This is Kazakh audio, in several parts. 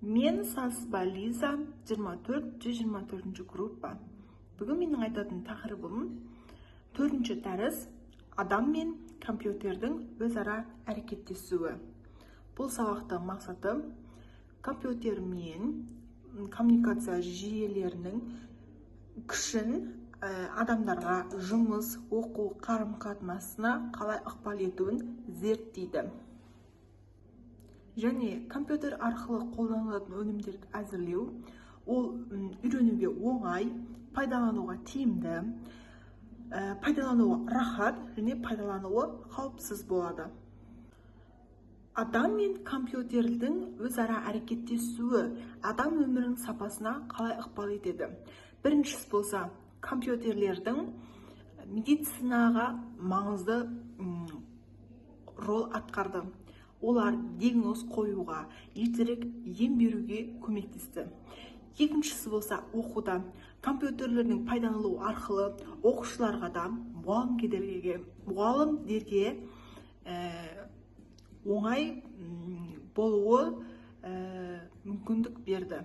Мен Сасыба Лиза, 24-124 группа. Бүгін менің айтатын тақырыбым 4-ші дәріс адам мен компьютердің өзара әрекеттесуі. Бұл сабақтың мақсаты компьютер мен коммуникация жүйелерінің күшін адамдарға жұмыс, оқу, қарым-қатынасына қалай ықпал етуін зерттейді. Және компьютер арқылы қолданылатын өнімдерді әзірлеу, ол үйренуге оңай, пайдалануға тиімді, пайдалануға рахат және пайдалануы қауіпсіз болады. Адам мен компьютердің өзара әрекеттесуі адам өмірінің сапасына қалай ықпал етеді? Біріншісі болса, компьютерлердің медицинаға маңызды рол атқарды. Олар диагноз қоюға, ертерек ем беруге көмектесті. Екіншісі болса, оқуда компьютерлердің пайдаланылуы арқылы оқушыларға да, мұғалімдерге оңай болуы мүмкіндік берді.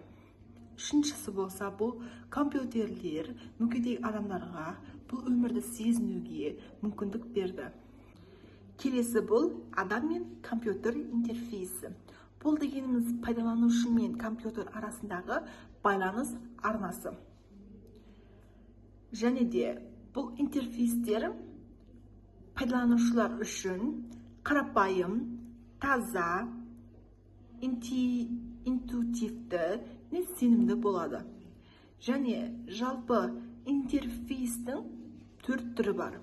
Үшіншісі болса, бұл компьютерлер мүгедек адамдарға бұл өмірді сезінуге мүмкіндік берді. Келесі бұл адам мен компьютер интерфейсі. Бұл дегеніміз пайдаланушы мен компьютер арасындағы байланыс арнасы. Және де бұл интерфейстер пайдаланушылар үшін қарапайым, таза, интуитивті, сенімді болады. Және жалпы интерфейстің 4 түрі бар.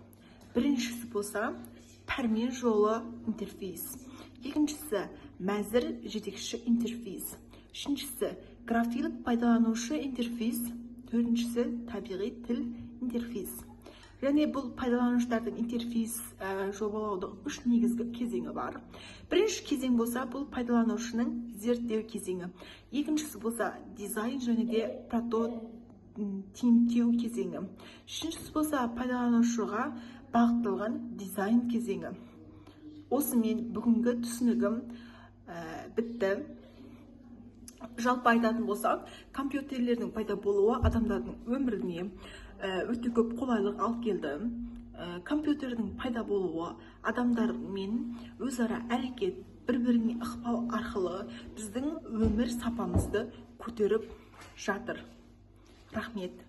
Біріншісі болса, пәрмен жолы интерфейс. Екіншісі мәзір жетекші интерфейс. Үшіншісі графикалық пайдаланушы интерфейс. Төртіншісі табиғи тіл интерфейс. Және бұл пайдаланушылардың интерфейс жобалаудың 3 негізгі кезеңі бар. Бірінші кезең болса, бұл пайдаланушының зерттеу кезеңі. Екіншісі болса, дизайн және де прототиптеу кезеңі. Үшіншісі болса, пайдаланушыға бағытталған дизайн кезеңі. Осымен бүгінгі түсінігім бітті. Жалпы айтатын болсақ, компьютерлердің пайда болуы адамдардың өміріне өте көп қолайлық алып келді. Компьютердің пайда болуы адамдармен өзара әрекет, бір-біріне ықпал арқылы біздің өмір сапамызды көтеріп жатыр. Рахмет.